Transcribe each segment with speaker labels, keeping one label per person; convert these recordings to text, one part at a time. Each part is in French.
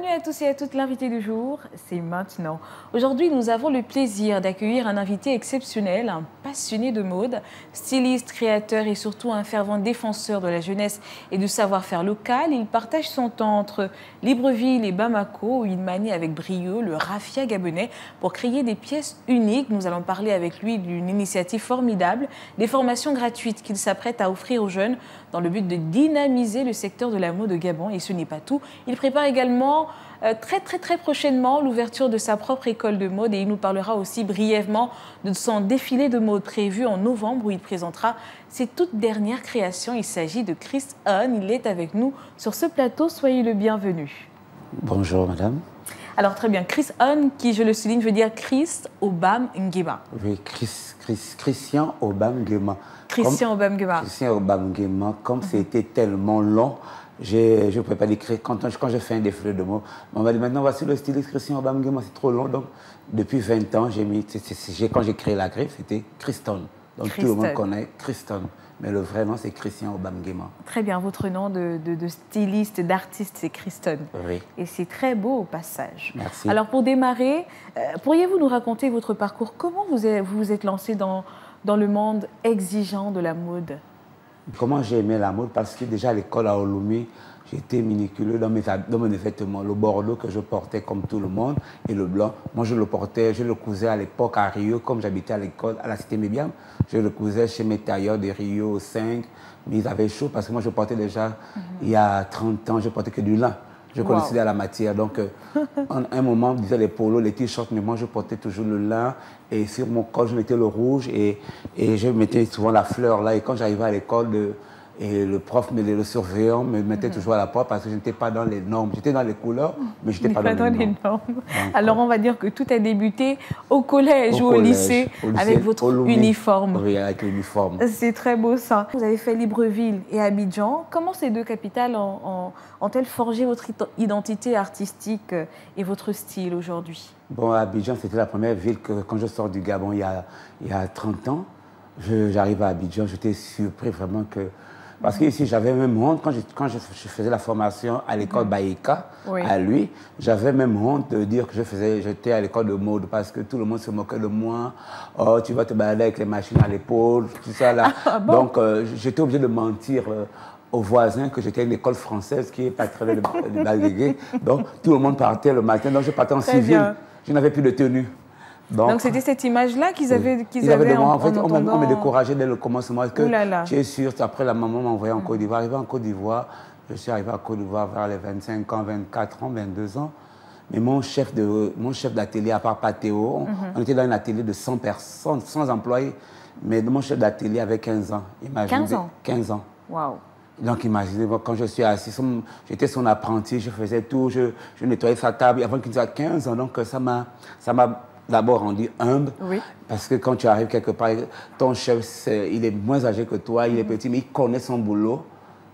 Speaker 1: Bienvenue à tous et à toutes, l'invité du jour, c'est maintenant. Aujourd'hui, nous avons le plaisir d'accueillir un invité exceptionnel, un passionné de mode, styliste, créateur et surtout un fervent défenseur de la jeunesse et du savoir-faire local. Il partage son temps entre Libreville et Bamako, où il manie avec brio le raffia gabonais pour créer des pièces uniques. Nous allons parler avec lui d'une initiative formidable, des formations gratuites qu'il s'apprête à offrir aux jeunes dans le but de dynamiser le secteur de la mode au Gabon. Et ce n'est pas tout. Il prépare également très prochainement l'ouverture de sa propre école de mode et il nous parlera aussi brièvement de son défilé de mode prévu en novembre où il présentera ses toutes dernières créations. Il s'agit de Chris Hahn. Il est avec nous sur ce plateau. Soyez le bienvenu.
Speaker 2: Bonjour madame.
Speaker 1: Alors très bien, Chris Hahn, qui je le souligne, veut dire Chris Obam Nguema.
Speaker 2: Oui, Christian Obam Nguema.
Speaker 1: Christian Obam Nguema.
Speaker 2: Christian Obam Nguema, comme c'était tellement long, je ne pouvais pas l'écrire. Quand je fais un défilé de mots, on m'a dit maintenant voici le styliste Christian Obam Nguema, c'est trop long. Donc depuis 20 ans, quand j'ai créé la griffe, c'était Christon. Donc tout le monde connaît Christon. Mais le vrai nom, c'est Christian Obam Nguema.
Speaker 1: Très bien, votre nom de styliste, d'artiste, c'est Christon.
Speaker 2: Oui.
Speaker 1: Et c'est très beau au passage.
Speaker 2: Merci.
Speaker 1: Alors pour démarrer, pourriez-vous nous raconter votre parcours? Comment vous vous êtes lancé dans le monde exigeant de la mode?
Speaker 2: Comment j'ai aimé la mode? Parce que déjà à l'école à Olomouc, j'étais miniculeux dans mes vêtements. Le bordeaux que je portais comme tout le monde et le blanc, moi je le portais, je le cousais à l'époque à Rio, comme j'habitais à l'école, à la Cité Mébiam. Je le cousais chez mes tailleurs de Rio 5, mais ils avaient chaud parce que moi je portais déjà, il y a 30 ans, je portais que du lin. Je connaissais la matière. Donc, à un moment, on disait les polos, les t-shirts, mais moi, je portais toujours le lin. Et sur mon col, je mettais le rouge et je mettais souvent la fleur là. Et quand j'arrivais à l'école, le prof, le surveillant me mettait toujours à la porte parce que je n'étais pas dans les normes. J'étais dans les couleurs, mais je n'étais pas dans les normes. Donc,
Speaker 1: alors, on va dire que tout a débuté au collège ou au lycée avec votre uniforme.
Speaker 2: Oui, avec l'uniforme.
Speaker 1: C'est très beau ça. Vous avez fait Libreville et Abidjan. Comment ces deux capitales ont-elles forgé votre identité artistique et votre style aujourd'hui?
Speaker 2: Bon, Abidjan, c'était la première ville que, quand je sors du Gabon il y a 30 ans, j'arrive à Abidjan, j'étais surpris vraiment que... Parce qu'ici, j'avais même honte, quand je faisais la formation à l'école Baïka, à lui, j'avais même honte de dire que j'étais à l'école de mode parce que tout le monde se moquait de moi. Oh, tu vas te balader avec les machines à l'épaule, tout ça là. Donc, j'étais obligé de mentir aux voisins que j'étais à une école française qui est pas très loin de Baguégué. Donc, tout le monde partait le matin, donc je partais en civil. Je n'avais plus de tenue.
Speaker 1: Donc c'était cette image-là qu'ils avaient,
Speaker 2: en fait, on me décourageait dès le commencement. Que tu es sûr, après la maman m'a envoyé en Côte d'Ivoire. Arrivé en Côte d'Ivoire, je suis arrivé à Côte d'Ivoire vers les 25 ans, 24 ans, 22 ans. Mais mon chef d'atelier, à part Pathéo, on était dans un atelier de 100 personnes, 100 employés. Mais mon chef d'atelier avait 15 ans. Imaginez,
Speaker 1: 15 ans?
Speaker 2: 15 ans.
Speaker 1: Waouh.
Speaker 2: Donc imaginez, quand je suis assis, j'étais son apprenti, je faisais tout, je nettoyais sa table. Avant qu'il ait 15 ans, donc ça m'a d'abord rendu humble, parce que quand tu arrives quelque part, ton chef, il est moins âgé que toi, il est petit, mais il connaît son boulot.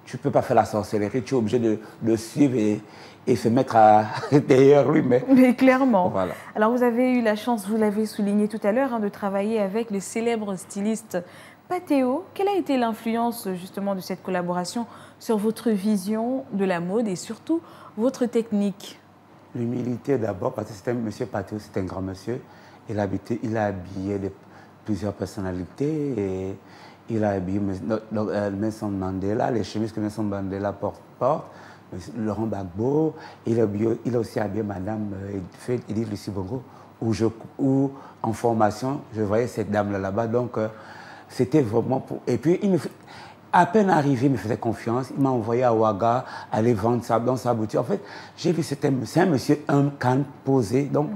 Speaker 2: Tu ne peux pas faire la sorcellerie, tu es obligé de suivre et se mettre derrière lui.
Speaker 1: Mais clairement.
Speaker 2: Voilà.
Speaker 1: Alors vous avez eu la chance, vous l'avez souligné tout à l'heure, de travailler avec le célèbre styliste Pathéo. Quelle a été l'influence justement de cette collaboration sur votre vision de la mode et surtout votre technique?
Speaker 2: L'humilité d'abord, parce que c'était monsieur Pathéo, c'est un grand monsieur. Il a habillé plusieurs personnalités et il a habillé Nelson Mandela, les chemises que Nelson Mandela porte, Laurent Gbagbo. Il a aussi habillé Madame Edith Lucie Bongo, où en formation, je voyais cette dame là-bas. Donc, c'était vraiment pour... Et puis, à peine arrivé, il me faisait confiance. Il m'a envoyé à Ouaga, aller vendre ça dans sa boutique. En fait, j'ai vu, c'est un monsieur calme, posé. Donc,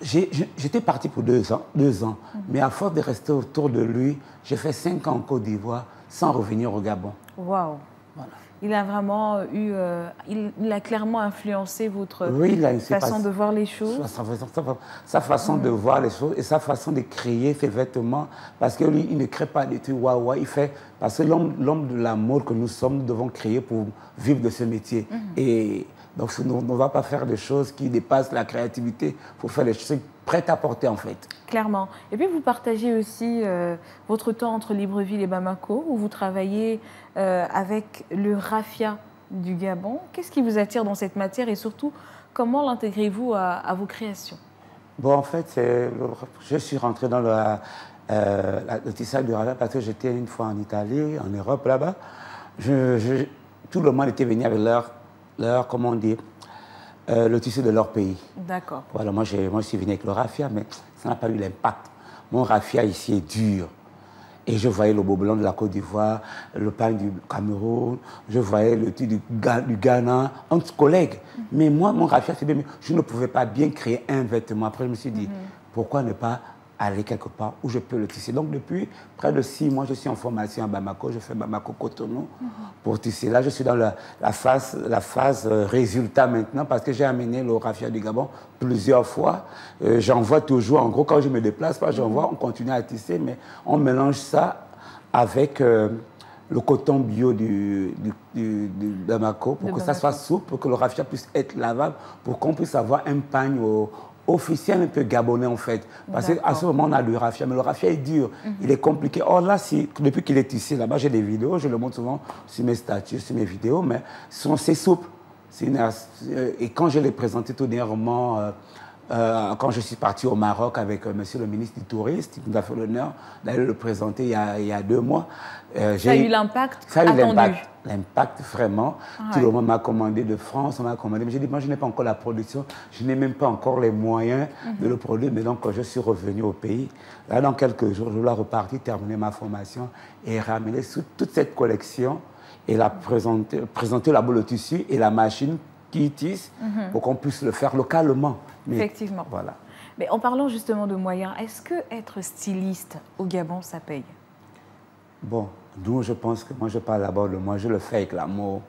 Speaker 2: j'étais parti pour 2 ans. Mais à force de rester autour de lui, j'ai fait 5 ans en Côte d'Ivoire sans revenir au Gabon.
Speaker 1: Waouh! Voilà. Il a vraiment eu... il a clairement influencé votre façon de voir les choses.
Speaker 2: Sa façon de voir les choses et sa façon de créer ses vêtements. Parce que lui, il ne crée pas des trucs waouh. Il fait... Parce que l'homme de la mode que nous sommes, nous devons créer pour vivre de ce métier. Et donc, on ne va pas faire des choses qui dépassent la créativité. Il faut faire des choses prêtes à porter, en fait.
Speaker 1: Clairement. Et puis, vous partagez aussi votre temps entre Libreville et Bamako, où vous travaillez avec le raffia du Gabon. Qu'est-ce qui vous attire dans cette matière et surtout, Comment l'intégrez-vous à vos créations?
Speaker 2: Bon, en fait, je suis rentré dans le tissage du raffia parce que j'étais une fois en Italie, en Europe, là-bas. Tout le monde était venu avec comment on dit, le tissu de leur pays.
Speaker 1: D'accord.
Speaker 2: Voilà, moi, je suis venu avec le raffia, mais ça n'a pas eu l'impact. Mon raffia ici est dur. Et je voyais le beau blanc de la Côte d'Ivoire, le pain du Cameroun, je voyais le thé du Ghana, entre collègues. Mais moi, mon raffia, c'est bien, mais je ne pouvais pas bien créer un vêtement. Après, je me suis dit, pourquoi ne pas aller quelque part où je peux le tisser. Donc, depuis près de 6 mois, je suis en formation à Bamako. Je fais Bamako-Cotonou pour tisser. Là, je suis dans la phase résultat maintenant parce que j'ai amené le raffia du Gabon plusieurs fois. J'envoie toujours, en gros, quand je me déplace, j'envoie, on continue à tisser, mais on mélange ça avec le coton bio du Bamako pour que ça soit souple, pour que le raffia puisse être lavable, pour qu'on puisse avoir un pagne officiel un peu gabonais en fait. Parce qu'à ce moment, on a le raffia, mais le raffia est dur, il est compliqué. Or là, depuis qu'il est ici, là-bas, j'ai des vidéos, je le montre souvent sur mes statuts, sur mes vidéos, mais c'est souple. Et quand je l'ai présenté tout dernièrement, quand je suis parti au Maroc avec monsieur le ministre du Tourisme, il nous a fait l'honneur d'aller le présenter il y a 2 mois.
Speaker 1: Ça a eu l'impact attendu.
Speaker 2: L'impact vraiment. Tout le monde m'a commandé de France, on m'a commandé. Mais j'ai dit, moi je n'ai pas encore la production, je n'ai même pas encore les moyens de le produire. Mais donc je suis revenu au pays. Là, dans quelques jours, je dois repartir, terminer ma formation et ramener toute cette collection et la présenter là-bas le tissu et la machine qui tisse pour qu'on puisse le faire localement. Mais,
Speaker 1: effectivement.
Speaker 2: Voilà.
Speaker 1: Mais en parlant justement de moyens, est-ce que être styliste au Gabon, ça paye?
Speaker 2: Bon, d'où je pense que moi je parle d'abord de moi, je le fais avec l'amour.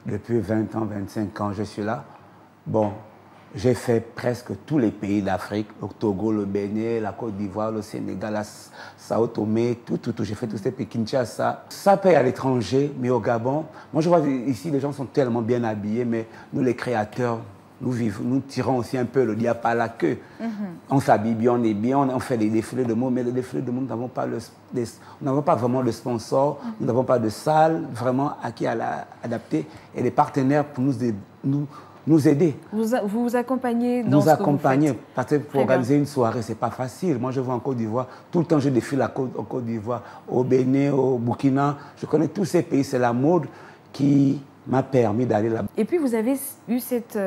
Speaker 2: Depuis 20 ans, 25 ans, je suis là. Bon, j'ai fait presque tous les pays d'Afrique, le Togo, le Bénin, la Côte d'Ivoire, le Sénégal, la Sao Tomé, tout. J'ai fait tous ces pays, Kinshasa. Ça paye à l'étranger, mais au Gabon, moi je vois ici, les gens sont tellement bien habillés, mais nous les créateurs, nous tirons aussi un peu le diable par la queue. On s'habille bien, on est bien, on fait des défilés de mots, mais les défilés de mots, nous n'avons pas vraiment de sponsors, nous n'avons pas de salle vraiment à qui adapter et des partenaires pour nous aider.
Speaker 1: Vous accompagnez dans ce que vous faites.
Speaker 2: Parce que pour organiser une soirée, ce n'est pas facile. Moi, je vais en Côte d'Ivoire. Tout le temps, je défile en Côte d'Ivoire, au Bénin, au Burkina. Je connais tous ces pays. C'est la mode qui m'a permis d'aller là-bas.
Speaker 1: Et puis, vous avez eu cette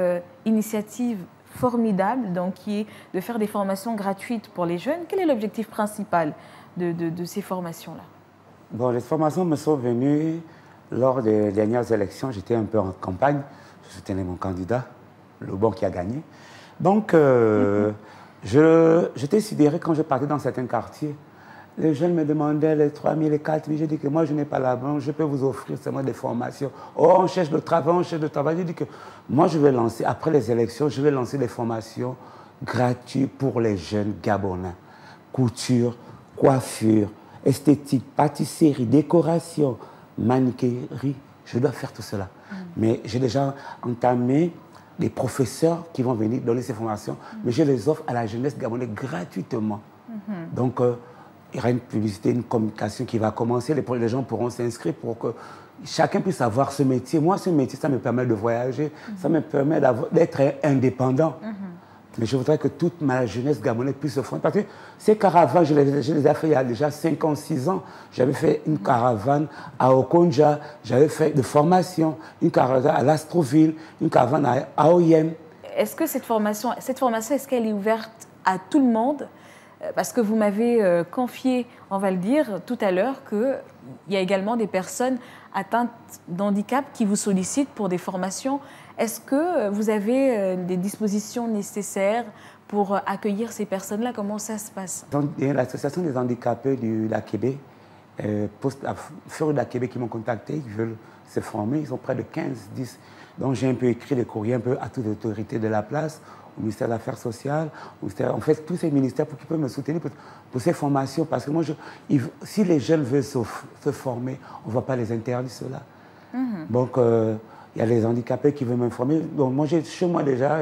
Speaker 1: initiative formidable, donc, qui est de faire des formations gratuites pour les jeunes. Quel est l'objectif principal de ces formations-là? Bon,
Speaker 2: les formations me sont venues lors des dernières élections. J'étais un peu en campagne. Je soutenais mon candidat, le bon qui a gagné. Donc, j'étais sidéré quand je partais dans certains quartiers. Les jeunes me demandaient les 3 000, les 4 000. J'ai dit que moi, je n'ai pas la banque, je peux vous offrir seulement des formations. Oh, on cherche le travail, on cherche le travail. J'ai dit que moi, je vais lancer, après les élections, je vais lancer des formations gratuites pour les jeunes Gabonais. Couture, coiffure, esthétique, pâtisserie, décoration, manicairerie. Je dois faire tout cela. Mais j'ai déjà entamé des professeurs qui vont venir donner ces formations, mais je les offre à la jeunesse gabonaise gratuitement. Donc, il y aura une publicité, une communication qui va commencer. Les gens pourront s'inscrire pour que chacun puisse avoir ce métier. Moi, ce métier, ça me permet de voyager, ça me permet d'être indépendant. Mais je voudrais que toute ma jeunesse gabonaise puisse se fonder. Parce que ces caravanes, je les ai fait il y a déjà 5 ans, 6 ans. J'avais fait une caravane à Okonja, j'avais fait de formation, une caravane à Lastroville, une caravane à Oyem.
Speaker 1: Est-ce que cette formation, est-ce qu'elle est ouverte à tout le monde? Parce que vous m'avez confié, on va le dire, tout à l'heure, qu'il y a également des personnes atteintes d'handicap qui vous sollicitent pour des formations. Est-ce que vous avez des dispositions nécessaires pour accueillir ces personnes-là? Comment ça se passe?
Speaker 2: Il y a l'association des handicapés du Québec, Fleur de Québec qui m'ont contacté, qui veulent se former. Ils sont près de 15, 10. Donc j'ai un peu écrit des courriers un peu à toutes les autorités de la place, au ministère des Affaires sociales, en fait tous ces ministères pour qu'ils puissent me soutenir pour ces formations. Parce que moi, si les jeunes veulent se former, on ne va pas les interdire cela. Donc, il y a les handicapés qui veulent m'informer. Donc, moi, chez moi déjà,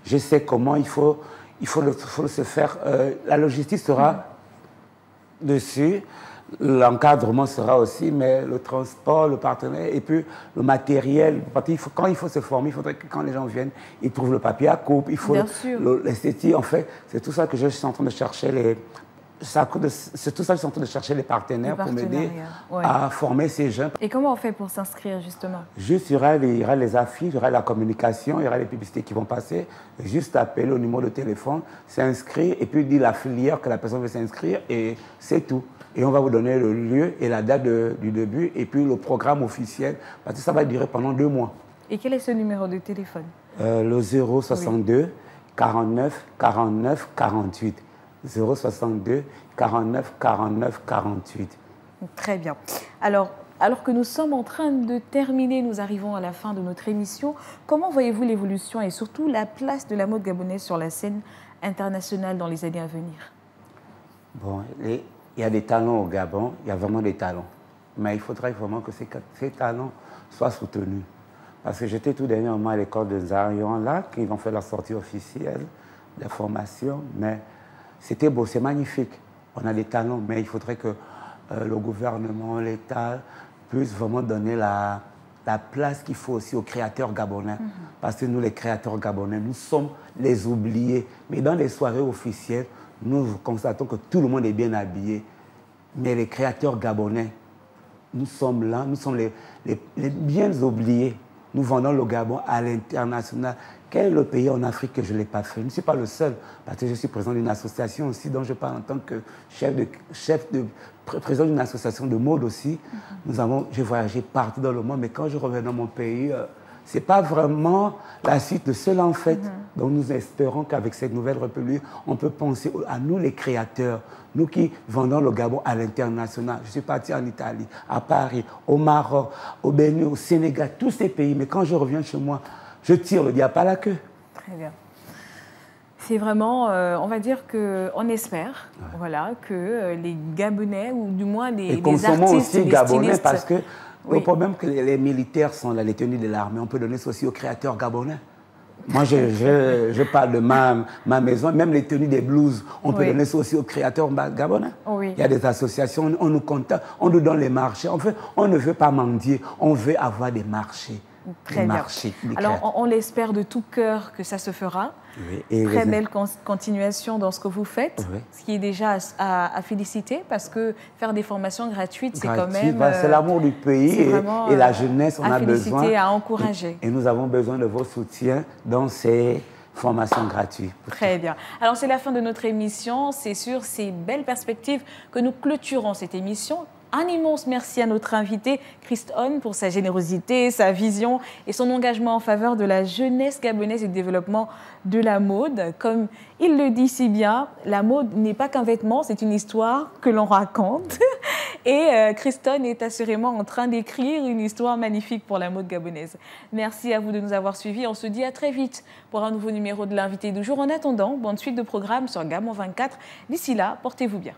Speaker 2: je sais comment il faut se faire. La logistique sera dessus. l'encadrement sera aussi, mais le transport, le partenaire, et puis le matériel. Parce qu'il faut, quand il faut se former, il faudrait que quand les gens viennent, ils trouvent le papier à coupe, il faut l'esthétique. En fait, c'est tout ça que je suis en train de chercher c'est tout ça que je suis en train de chercher les partenaires pour m'aider à former ces jeunes.
Speaker 1: Et comment on fait pour s'inscrire justement?
Speaker 2: Juste, il y aura les affiches, il y aura la communication, il y aura les publicités qui vont passer. Juste appeler au numéro de téléphone, s'inscrire et puis dire la filière que la personne veut s'inscrire et c'est tout. Et on va vous donner le lieu et la date du début et puis le programme officiel parce que ça va durer pendant 2 mois.
Speaker 1: Et quel est ce numéro de téléphone?
Speaker 2: Le 062 49 49 48. 062 49 49 48.
Speaker 1: Très bien. Alors que nous sommes en train de terminer, nous arrivons à la fin de notre émission. Comment voyez-vous l'évolution et surtout la place de la mode gabonaise sur la scène internationale dans les années à venir?
Speaker 2: Bon, il y a des talents au Gabon, il y a vraiment des talents. Mais il faudrait vraiment que ces talents soient soutenus. Parce que j'étais tout dernièrement à l'école de Zarion, là, qui vont faire la sortie officielle de formation, mais c'était beau, c'est magnifique. On a des talents, mais il faudrait que le gouvernement, l'État puissent vraiment donner la place qu'il faut aussi aux créateurs gabonais. Parce que nous, les créateurs gabonais, nous sommes les oubliés. Mais dans les soirées officielles, nous constatons que tout le monde est bien habillé. Mais les créateurs gabonais, nous sommes là, nous sommes les bien oubliés. Nous vendons le Gabon à l'international. Quel est le pays en Afrique que je ne l'ai pas fait? Je ne suis pas le seul, parce que je suis président d'une association aussi, dont je parle en tant que président d'une association de mode aussi. J'ai voyagé partout dans le monde, mais quand je reviens dans mon pays, ce n'est pas vraiment la suite de cela en fait. Donc nous espérons qu'avec cette nouvelle république, on peut penser à nous les créateurs, nous qui vendons le Gabon à l'international. Je suis parti en Italie, à Paris, au Maroc, au Bénin, au Sénégal, tous ces pays. Mais quand je reviens chez moi, je tire le diable à la queue.
Speaker 1: Très bien. C'est vraiment, on va dire qu'on espère voilà, que les Gabonais, ou du moins des artistes,
Speaker 2: aussi
Speaker 1: des
Speaker 2: Gabonais,
Speaker 1: stylistes,
Speaker 2: parce que le problème que les militaires sont là, les tenues de l'armée, on peut donner ça aussi aux créateurs gabonais. Moi, je parle de ma maison, même les tenues des blues, on peut donner ça aussi aux créateurs gabonais. Il y a des associations, on nous contacte, on nous donne les marchés. En fait, on ne veut pas mendier, on veut avoir des marchés.
Speaker 1: Très bien. Alors, on l'espère de tout cœur que ça se fera. Très belle continuation dans ce que vous faites, ce qui est déjà à féliciter, parce que faire des formations gratuites, c'est quand même...
Speaker 2: c'est l'amour du pays et la jeunesse, on a besoin...
Speaker 1: à encourager.
Speaker 2: Et nous avons besoin de vos soutiens dans ces formations gratuites.
Speaker 1: Très bien. Alors, c'est la fin de notre émission. C'est sur ces belles perspectives que nous clôturons cette émission. Un immense merci à notre invité, Christon, pour sa générosité, sa vision et son engagement en faveur de la jeunesse gabonaise et du développement de la mode. Comme il le dit si bien, la mode n'est pas qu'un vêtement, c'est une histoire que l'on raconte. Et Christon est assurément en train d'écrire une histoire magnifique pour la mode gabonaise. Merci à vous de nous avoir suivis. On se dit à très vite pour un nouveau numéro de l'invité du jour. En attendant, bonne suite de programme sur Gabon 24. D'ici là, portez-vous bien.